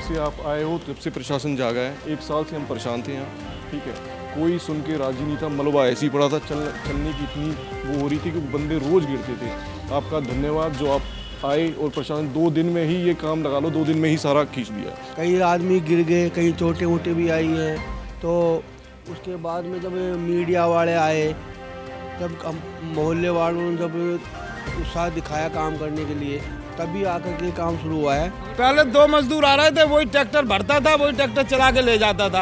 से आप आए हो तब से प्रशासन जागा है। 1 साल से हम परेशान थे यहाँ, ठीक है, कोई सुन के राजी नहीं था। मलबा ऐसे ही पड़ा था, चलने की इतनी वो हो रही थी कि बंदे रोज़ गिरते थे। आपका धन्यवाद जो आप आए और प्रशासन 2 दिन में ही ये काम लगा लो, 2 दिन में ही सारा खींच दिया। कई आदमी गिर गए, कहीं चोटें वोटें भी आई हैं। तो उसके बाद में जब मीडिया वाले आए, जब मोहल्ले वालों ने जब उत्साह दिखाया काम करने के लिए, तभी आकर के काम शुरू हुआ है। पहले 2 मजदूर आ रहे थे, वही ट्रैक्टर भरता था, वही ट्रैक्टर चला के ले जाता था।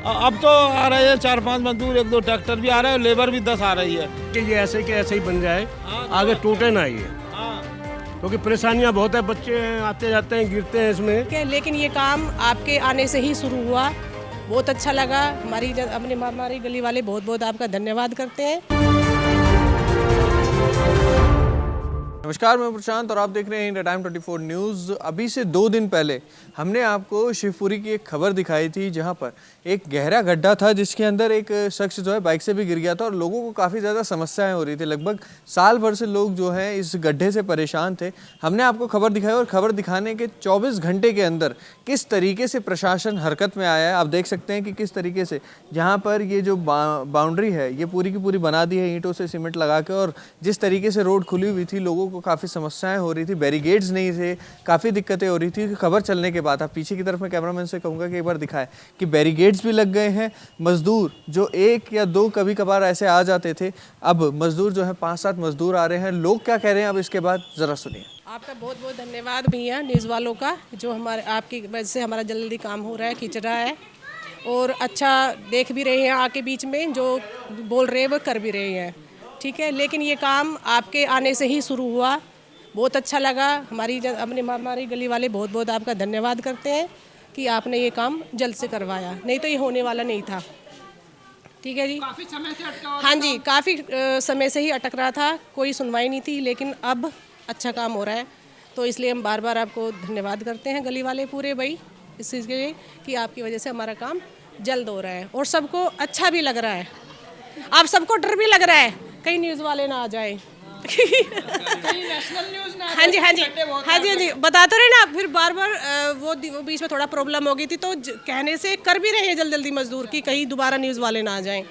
अब तो आ रहे हैं 4-5 मजदूर, 1-2 ट्रैक्टर भी आ रहे हैं, लेबर भी 10 आ रही है कि ये ऐसे के ऐसे ही बन जाए, आगे टूटे ना ये, क्योंकि परेशानियां बहुत है, बच्चे आते जाते हैं, गिरते हैं इसमें। लेकिन ये काम आपके आने से ही शुरू हुआ, बहुत अच्छा लगा। हमारी गली वाले बहुत बहुत आपका धन्यवाद करते हैं। नमस्कार, मैं प्रशांत और आप देख रहे हैं इंडिया टाइम 24 न्यूज़। अभी से 2 दिन पहले हमने आपको शिवपुरी की एक खबर दिखाई थी, जहां पर एक गहरा गड्ढा था जिसके अंदर एक शख्स जो है बाइक से भी गिर गया था और लोगों को काफ़ी ज़्यादा समस्याएं हो रही थी। लगभग साल भर से लोग जो हैं इस गड्ढे से परेशान थे। हमने आपको खबर दिखाई और खबर दिखाने के 24 घंटे के अंदर किस तरीके से प्रशासन हरकत में आया है आप देख सकते हैं कि किस तरीके से जहाँ पर ये जो बाउंड्री है ये पूरी की पूरी बना दी है ईंटों से सीमेंट लगा के, और जिस तरीके से रोड खुली हुई थी लोगों को काफ़ी समस्याएं हो रही थी, बैरिकेड्स नहीं थे, काफ़ी दिक्कतें हो रही थी। खबर चलने के बाद आप पीछे की तरफ मैं कैमरामैन से कहूँगा कि एक बार दिखाएं कि बैरिकेड्स भी लग गए हैं। मजदूर जो 1 या 2 कभी कभार ऐसे आ जाते थे, अब मजदूर जो है 5-7 मजदूर आ रहे हैं। लोग क्या कह रहे हैं अब इसके बाद ज़रा सुनिए। आपका बहुत बहुत धन्यवाद भैया न्यूज़ वालों का, जो हमारे आपकी वजह से हमारा जल्दी काम हो रहा है, खींच रहा है और अच्छा देख भी रहे हैं आके बीच में, जो बोल रहे हैं वो कर भी रहे हैं, ठीक है। लेकिन ये काम आपके आने से ही शुरू हुआ, बहुत अच्छा लगा। हमारी गली वाले बहुत बहुत आपका धन्यवाद करते हैं कि आपने ये काम जल्द से करवाया, नहीं तो ये होने वाला नहीं था, ठीक है जी। काफी समय से अटका हुआ हाँ जी, काफ़ी समय से ही अटक रहा था, कोई सुनवाई नहीं थी, लेकिन अब अच्छा काम हो रहा है। तो इसलिए हम बार बार आपको धन्यवाद करते हैं गली वाले पूरे भाई, इस चीज़ के लिए कि आपकी वजह से हमारा काम जल्द हो रहा है और सबको अच्छा भी लग रहा है। आप सबको डर भी लग रहा है कहीं न्यूज़ वाले ना आ जाए। नेशनल न्यूज़ ना। हाँ जी हाँ जी हाँ जी हाँ जी, बताते रहे ना, फिर बार बार वो बीच में थोड़ा प्रॉब्लम हो गई थी, तो कहने से कर भी रहे हैं जल्दी मजदूर की कहीं दोबारा न्यूज़ वाले ना आ जाएं।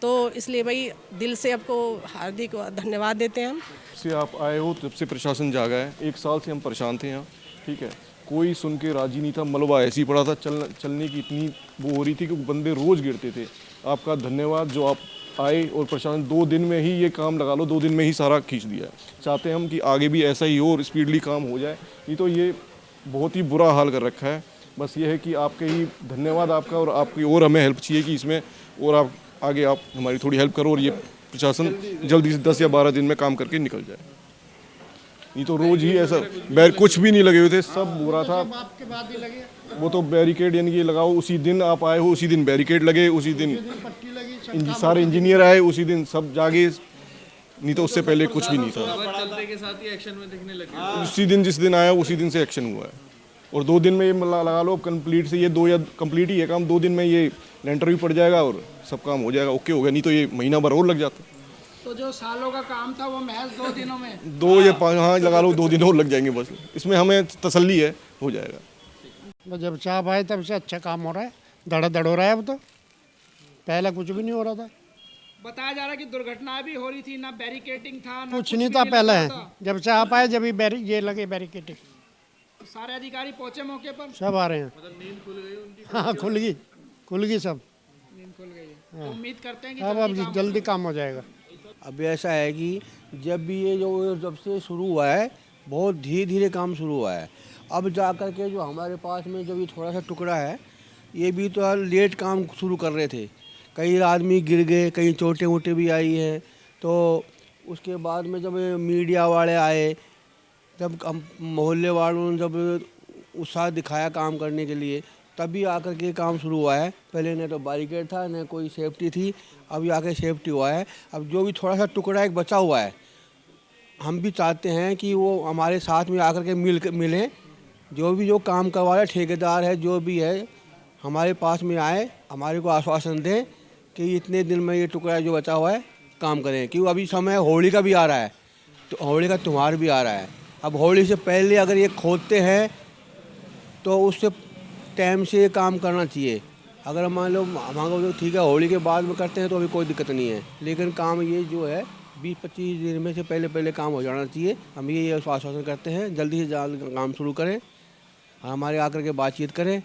तो इसलिए भाई दिल से आपको हार्दिक धन्यवाद देते हैं हम। से आप आए हो तब से प्रशासन जागा है। 1 साल से हम परेशान थे यहाँ, ठीक है, कोई सुन के राजी नहीं था। मलबा ऐसे ही पड़ा था, चलने की इतनी वो हो रही थी कि बंदे रोज़ गिरते थे। आपका धन्यवाद जो आप आए और प्रशासन 2 दिन में ही ये काम लगा लो, 2 दिन में ही सारा खींच दिया है। चाहते हैं हम कि आगे भी ऐसा ही हो और स्पीडली काम हो जाए, नहीं तो ये बहुत ही बुरा हाल कर रखा है। बस ये है कि आपके ही धन्यवाद आपका, और आपकी और हमें हेल्प चाहिए कि इसमें और आप आगे आप हमारी थोड़ी हेल्प करो और ये प्रशासन जल्दी से 10 या 12 दिन में काम करके निकल जाए। नहीं तो रोज़ ही ऐसा कुछ भी नहीं लगे हुए थे, सब हो रहा था। वो तो बैरिकेड यानी कि लगाओ, उसी दिन आप आए हो उसी दिन बैरिकेड लगे, उसी दिन सारे इंजीनियर आए, उसी दिन सब जागे, नहीं तो उससे पहले कुछ भी नहीं था। चलते के साथ ही एक्शन में दिखने लगे। उसी दिन जिस दिन आया उसी दिन से एक्शन हुआ है, और 2 दिन में ये लगा लो कंप्लीट से, ये 2 या कंप्लीट ही है काम, 2 दिन में ये लेंटर भी पड़ जाएगा और सब काम हो जाएगा, ओके हो गया। नहीं तो ये महीना भर और लग जाता। तो जो सालों का काम था वो महज 2 दिनों में 2 या 5, हाँ लगा लो 2 दिन और लग जाएंगे, बस इसमें हमें तसल्ली है, हो जाएगा। जब से आप आए तब से अच्छा काम हो रहा है, धड़ाधड़ हो रहा है। अब तो पहले कुछ भी नहीं हो रहा था, बताया जा रहा है कि दुर्घटनाएं भी हो रही थी, ना बैरिकेडिंग था, ना कुछ नहीं भी था पहले। लगा था। जब से आप आए जब ये लगे बैरिकेटिंग, सारे अधिकारी पहुंचे मौके पर, सब आ रहे हैं। नींद खुल गई उनकी। हाँ खुल गई सब। नींद खुल गई है। तो उम्मीद करते हैं कि अब जल्दी काम हो जाएगा। अब ऐसा है कि जब भी ये जब से शुरू हुआ है, बहुत धीरे धीरे काम शुरू हुआ है। अब जा कर के जो हमारे पास में जब ये थोड़ा सा टुकड़ा है, ये भी तो लेट काम शुरू कर रहे थे। कई आदमी गिर गए, कहीं चोटें वोटें भी आई हैं। तो उसके बाद में जब मीडिया वाले आए, जब मोहल्ले वालों ने जब उत्साह दिखाया काम करने के लिए, तभी आकर के काम शुरू हुआ है। पहले न तो बैरिकेड था, न कोई सेफ्टी थी, अभी आके सेफ्टी हुआ है। अब जो भी थोड़ा सा टुकड़ा एक बचा हुआ है, हम भी चाहते हैं कि वो हमारे साथ में आकर के मिलें। जो काम करवा रहे ठेकेदार है, जो भी है, हमारे पास में आए, हमारे को आश्वासन दें कि इतने दिन में ये टुकड़ा जो बचा हुआ है काम करें। क्योंकि अभी समय होली का भी आ रहा है, तो होली का त्यौहार भी आ रहा है। अब होली से पहले अगर ये खोदते हैं तो उससे टाइम से काम करना चाहिए। अगर मान लो हमारा ठीक है होली के बाद में करते हैं तो अभी कोई दिक्कत नहीं है, लेकिन काम ये जो है 20-25 दिन में से पहले काम हो जाना चाहिए। हम ये आश्वासन करते हैं जल्दी से काम शुरू करें, हमारे आकर के बातचीत करें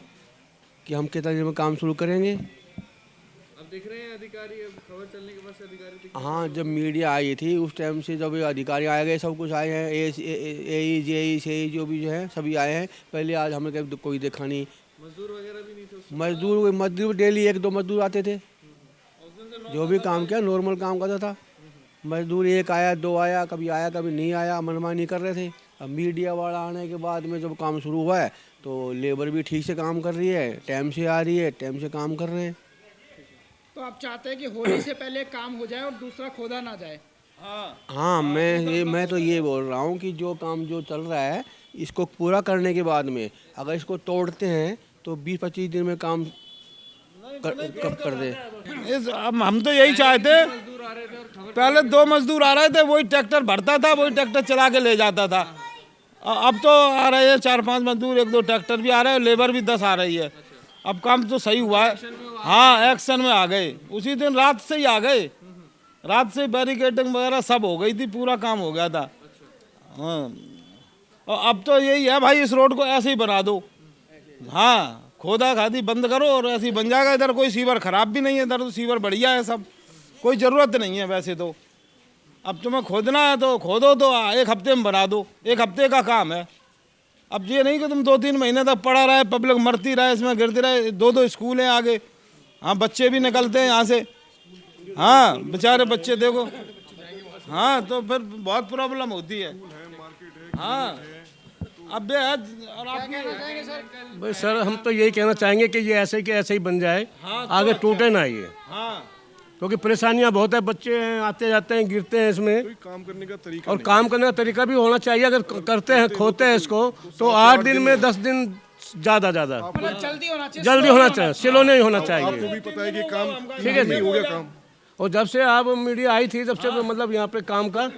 कि हम कितना दिन में काम शुरू करेंगे। अब दिख रहे हैं अधिकारी, अब खबर चलने के बाद से अधिकारी हाँ, जब मीडिया आई थी उस टाइम से जब ये अधिकारी आए गए, सब कुछ आए हैं, ए जे से जो भी जो है सभी आए हैं। पहले आज हमें कभी कोई देखा नहीं। मजदूर वगैरह भी नहीं थे? मजदूर डेली 1-2 मजदूर आते थे, जो भी काम किया नॉर्मल काम करता था। मजदूर 1 आया 2 आया, कभी आया कभी नहीं आया, मनमानी कर रहे थे। अब मीडिया वाला आने के बाद में जब काम शुरू हुआ है तो लेबर भी ठीक से काम कर रही है, टाइम से आ रही है, टाइम से काम कर रहे हैं। तो आप चाहते हैं कि होली से पहले काम हो जाए और दूसरा खोदा ना जाए? हाँ, मैं तो ये बोल रहा हूँ कि जो काम जो चल रहा है इसको पूरा करने के बाद में अगर इसको तोड़ते हैं तो 20-25 दिन में काम कब कर दे। अब हम तो यही चाहते, पहले 2 मजदूर आ रहे थे, वही ट्रैक्टर भरता था, वही ट्रैक्टर चला के ले जाता था। अब तो आ रहे हैं 4-5 मजदूर, 1-2 ट्रैक्टर भी आ रहे हैं, लेबर भी 10 आ रही है। अब काम तो सही हुआ है। हाँ, एक्शन में आ गए, उसी दिन रात से ही आ गए, रात से बैरिकेडिंग वगैरह सब हो गई थी, पूरा काम हो गया था। हाँ, और अब तो यही है भाई, इस रोड को ऐसे ही बना दो। हाँ, खोदा खादी बंद करो और ऐसे ही बन जाएगा। इधर कोई सीवर खराब भी नहीं है, इधर तो सीवर बढ़िया है, सब कोई ज़रूरत नहीं है वैसे तो। अब तुम्हें खोदना है तो खोदो, तो 1 हफ्ते में बना दो, 1 हफ्ते का काम है। अब ये नहीं कि तुम 2-3 महीने तक पड़ा रहे, पब्लिक मरती रहे, इसमें गिरती रहे। 2-2 स्कूल हैं आगे, हाँ बच्चे भी निकलते हैं यहाँ से, हाँ बेचारे बच्चे देखो। हाँ, तो फिर बहुत प्रॉब्लम होती है। हाँ, अब और आप भाई सर, हम तो यही कहना चाहेंगे कि ये ऐसे के ऐसे ही बन जाए, आगे टूटे ना ये। हाँ, क्योंकि परेशानियां बहुत है, बच्चे हैं आते जाते हैं, गिरते हैं इसमें, काम करने का तरीका और काम करने का तरीका भी होना चाहिए। अगर करते हैं खोते हैं इसको तो 8 दिन में 10 दिन ज़्यादा जल्दी होना चाहिए, जल्दी होना चाहिए, स्लो नहीं होना आपको चाहिए। भी पता है कि काम ठीक है जी, हो गया काम। और जब से आप मीडिया आई थी तब से मतलब यहाँ पे काम का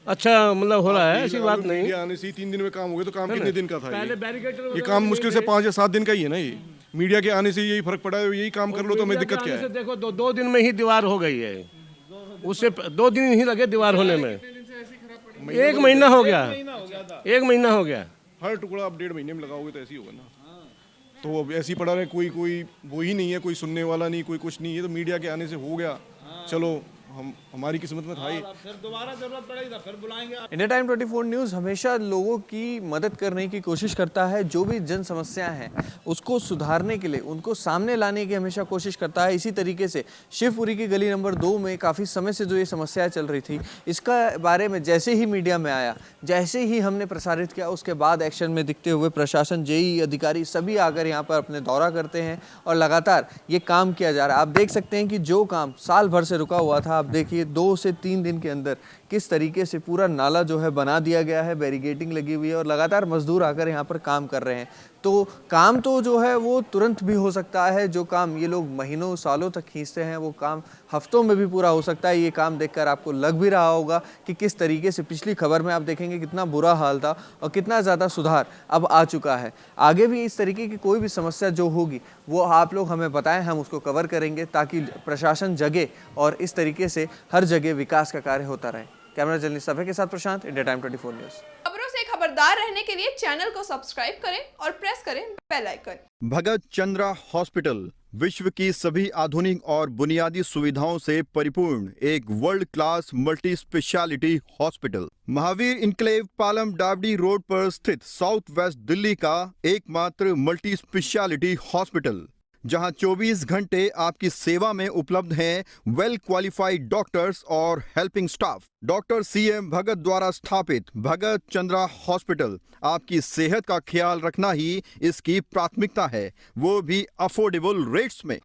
अच्छा मतलब हो रहा है, ऐसी बात नहीं। मीडिया आने से 3 दिन में काम हो गया, तो काम कितने दिन का था पहले बैरिकेड ये काम मुश्किल से 5 या 7 दिन का ही है ना। ये मीडिया के आने से यही फर्क पड़ा है, यही काम कर लो तो हमें दिक्कत क्या है। देखो 2 दिन में ही दीवार हो गई है, उससे 2 दिन ही लगे दीवार होने में। 1 महीना हो गया, 1 महीना हो गया। हर टुकड़ा आप 1.5 महीने में लगाओगे तो ऐसे ही होगा ना। तो अब ऐसे ही पड़ा रहे, कोई वो ही नहीं है, कोई सुनने वाला नहीं, कोई कुछ नहीं है। तो मीडिया के आने से हो गया, चलो हमारी किस्मत में था ही। फिर दोबारा जरूरत पड़ेगी तो फिर बुलाएंगे। इंडिया टाइम 24 न्यूज़ हमेशा लोगों की मदद करने की कोशिश करता है। जो भी जन समस्याएं हैं उसको सुधारने के लिए, उनको सामने लाने की हमेशा कोशिश करता है। इसी तरीके से शिवपुरी की गली नंबर 2 में काफ़ी समय से जो ये समस्याएं चल रही थी, इसका बारे में जैसे ही मीडिया में आया, जैसे ही हमने प्रसारित किया, उसके बाद एक्शन में दिखते हुए प्रशासन, जेई अधिकारी सभी आकर यहाँ पर अपने दौरा करते हैं और लगातार ये काम किया जा रहा है। आप देख सकते हैं कि जो काम साल भर से रुका हुआ था, आप देखिए 2 से 3 दिन के अंदर किस तरीके से पूरा नाला जो है बना दिया गया है, बैरिकेडिंग लगी हुई है और लगातार मजदूर आकर यहाँ पर काम कर रहे हैं। तो काम तो जो है वो तुरंत भी हो सकता है, जो काम ये लोग महीनों सालों तक खींचते हैं वो काम हफ्तों में भी पूरा हो सकता है। ये काम देखकर आपको लग भी रहा होगा कि किस तरीके से पिछली खबर में आप देखेंगे कितना बुरा हाल था और कितना ज़्यादा सुधार अब आ चुका है। आगे भी इस तरीके की कोई भी समस्या जो होगी वो आप लोग हमें बताएं, हम उसको कवर करेंगे ताकि प्रशासन जगे और इस तरीके से हर जगह विकास का कार्य होता रहे। कैमरा जर्नलिस्ट सभा के साथ प्रशांत, इंडिया टाइम 24 न्यूज़। खबरों से खबरदार रहने के लिए चैनल को सब्सक्राइब करें और प्रेस करें बेल आइकन। भगत चंद्रा हॉस्पिटल विश्व की सभी आधुनिक और बुनियादी सुविधाओं से परिपूर्ण एक world class multi speciality hospital, Mahavir enclave Palam डावडी रोड पर स्थित साउथ वेस्ट दिल्ली का एकमात्र मल्टी स्पेशलिटी हॉस्पिटल, जहां 24 घंटे आपकी सेवा में उपलब्ध हैं वेल क्वालिफाइड डॉक्टर्स और हेल्पिंग स्टाफ। डॉक्टर CM भगत द्वारा स्थापित भगत चंद्रा हॉस्पिटल आपकी सेहत का ख्याल रखना ही इसकी प्राथमिकता है, वो भी अफोर्डेबल रेट्स में।